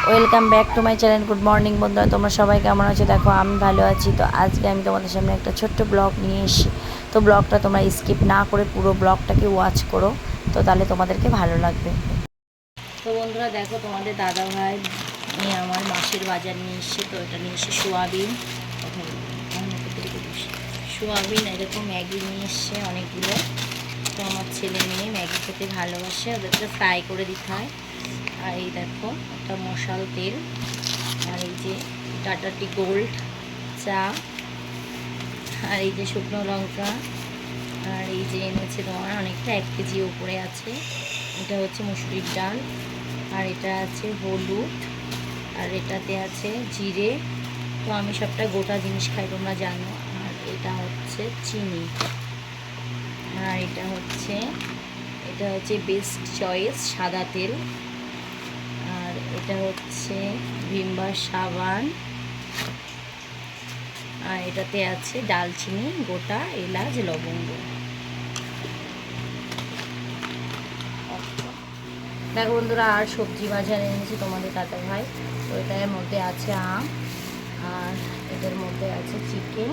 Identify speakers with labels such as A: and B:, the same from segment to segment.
A: Welcome back to my channel. Good morning বন্ধুরা, তোমরা সবাই কেমন আছো? দেখো আমি ভালো আছি। তো আজকে আমি তোমাদের সামনে একটা ছোট্ট ব্লগ নিয়ে এসেছি। তো ব্লগটা তোমরা স্কিপ না করে পুরো ব্লগটাকে ওয়াচ করো, তো তাহলে তোমাদেরকে ভালো লাগবে। তো বন্ধুরা দেখো, তোমাদের দাদা ভাই নিয়ে আমার মাসের বাজার নিয়ে এসছে। তো এটা নিয়ে এসে সোয়াবিন, এরকম ম্যাগি নিয়ে এসছে অনেকগুলো। তো আমার ছেলে মেয়ে ম্যাগি খেতে ভালোবাসে, ওদেরকে ফ্রাই করে দিতে হয়। আর এই দেখো একটা মশাল তেল, আর এই যে টাটা টি গোল্ড চা, আর এই যে শুকনো লঙ্কা, আর এই যে এনেছে তোমার অনেকটা 1 কেজি উপরে আছে। এটা হচ্ছে মুসুরির ডাল, আর এটা আছে হলুদ, আর এটাতে আছে জিরে। তো আমি সবটা গোটা জিনিস খাই, তোমরা জানো। আর এটা হচ্ছে চিনি, আর এটা হচ্ছে বেস্ট চয়েস সাদা তেল, আর এটা হচ্ছে ভিমবার সাবান, আর এটাতে আছে ডালচিনি, গোটা এলাচ, লবঙ্গ। দেখো বন্ধুরা, আর সবজি বাজার এনেছি তোমাদের দাদা ভাই। তো এটার মধ্যে আছে আম, আর এদের মধ্যে আছে চিকেন,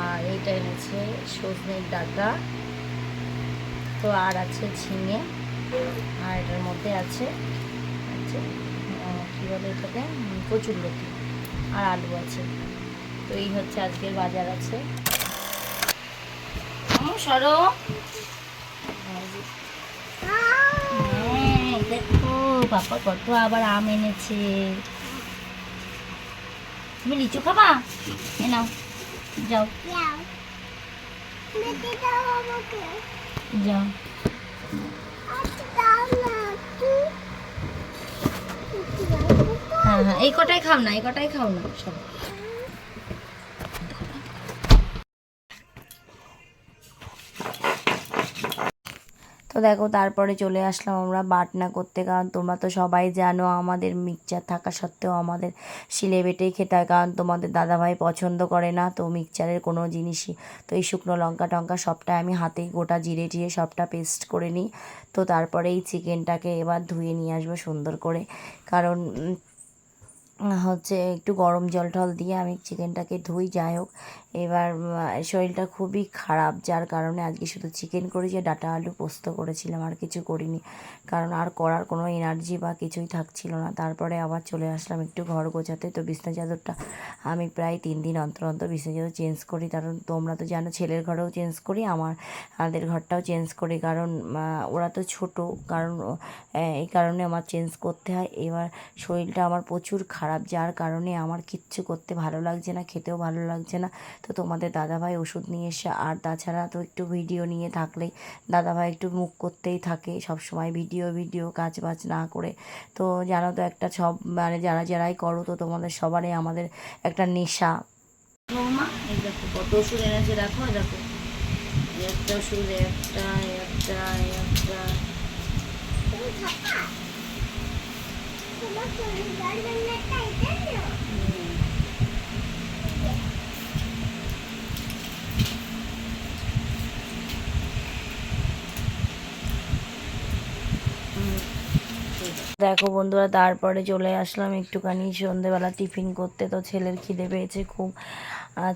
A: আর এইটা এনেছে সজনের ডাঁটা, তো আর আছে ঝিঙে, আর এটার মধ্যে আছে কী বলে এটাকে, কচুরলতি, আর আলু আছে। তো এই হচ্ছে আজকের বাজার আছে। সরো, দেখো পাপা কত আবার আম এনেছে। তুমি লিচু খাবা? এ নাও, যাও যাও। হ্যাঁ হ্যাঁ, এই কটাই খাও না, সব। তো দেখো, তারপরে চলে আসলাম আমরা বাটনা করতে, কারণ তোমরা তো সবাই জানো আমাদের মিক্সচার থাকা সত্ত্বেও আমাদের শিলে বেটেই খেতে হয়, কারণ তোমাদের দাদাভাই পছন্দ করে না তো মিক্সচারের কোনো জিনিসই। তো এই শুকনো লঙ্কা টঙ্কা সবটা আমি হাতেই গোটা জিরে টিরে সবটা পেস্ট করে নিই। তো তারপরে এই চিকেনটাকে এবার ধুয়ে নিয়ে আসবো সুন্দর করে, কারণ হচ্ছে একটু গরম জল টল দিয়ে আমি চিকেনটাকে ধুই। যাই হোক, এবার শরীরটা খুবই খারাপ, যার কারণে আজকে শুধু চিকেন করেছি, ডাঁটা আলু পোস্ত করেছিলাম, আর কিছু করিনি, কারণ আর করার কোনো এনার্জি বা কিছুই থাকছিল না। তারপরে আবার চলে আসলাম একটু ঘর গোছাতে। তো বিছনা চাদরটা আমি প্রায় 3 দিন অন্তর অন্তর বিছনা চাদর চেঞ্জ করি, কারণ তোমরা তো জানো ছেলের ঘরেও চেঞ্জ করি, আমাদের ঘরটাও চেঞ্জ করি, কারণ ওরা তো ছোট, কারণ এই কারণে আমার চেঞ্জ করতে হয়। এবার শরীরটা আমার প্রচুর খারাপ, যার কারণে আমার কিচ্ছু করতে ভালো লাগছে না, খেতেও ভালো লাগছে না। তো তোমাদের দাদাভাই ওষুধ নিয়ে এসে, আর তাছাড়া তো একটু ভিডিও নিয়ে থাকলেই দাদাভাই একটু মুখ করতেই থাকে সব সময়, ভিডিও কাজ বাজ না করে। তো জানো তো একটা সব মানে যারাই করো, তো তোমাদের সবারই আমাদের একটা নেশা। বৌমা এই দেখো কত ওষুধ এনেছে, দেখো দেখো, একটা ওষুধ, একটা একটা একটা দেখো বন্ধুরা, তারপরে চলে আসলাম একটুখানি সন্ধেবেলা টিফিন করতে। তো ছেলের খিদে পেয়েছে খুব,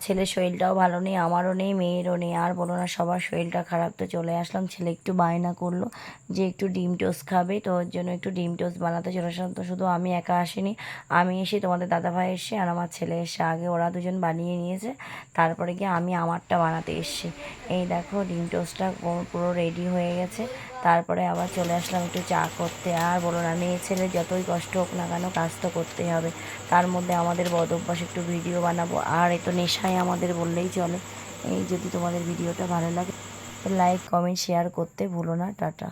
A: ছেলের শরীরটাও ভালো নেই, আমারও নেই, মেয়েরও নেই, আর বলো না সবার শরীরটা খারাপ। তো চলে আসলাম, ছেলে একটু বায়না করলো যে একটু ডিম টোস্ট খাবে, তো ওর জন্য একটু ডিম টোস্ট বানাতে চলে আসলাম। তো শুধু আমি একা আসিনি, আমি এসে তোমাদের দাদাভাই এসে আর আমার ছেলে এসে, আগে ওরা দুজন বানিয়ে নিয়েছে, তারপরে গিয়ে আমি আমারটা বানাতে এসেছি। এই দেখো ডিম টোস্টটা পুরো রেডি হয়ে গেছে। তারপরে আবার চলে আসলাম একটু চা করতে। আর বলো না, মেয়ে ছেলে যতই কষ্ট হোক না কেন কাজ তো করতেই হবে, তার মধ্যে আমাদের বদ অভ্যাস একটু ভিডিও বানাবো, আর এ তো নেশাই আমাদের বললেই চলে। এই যদি তোমাদের ভিডিওটা ভালো লাগে, লাইক কমেন্ট শেয়ার করতে ভুলো না। টাটা।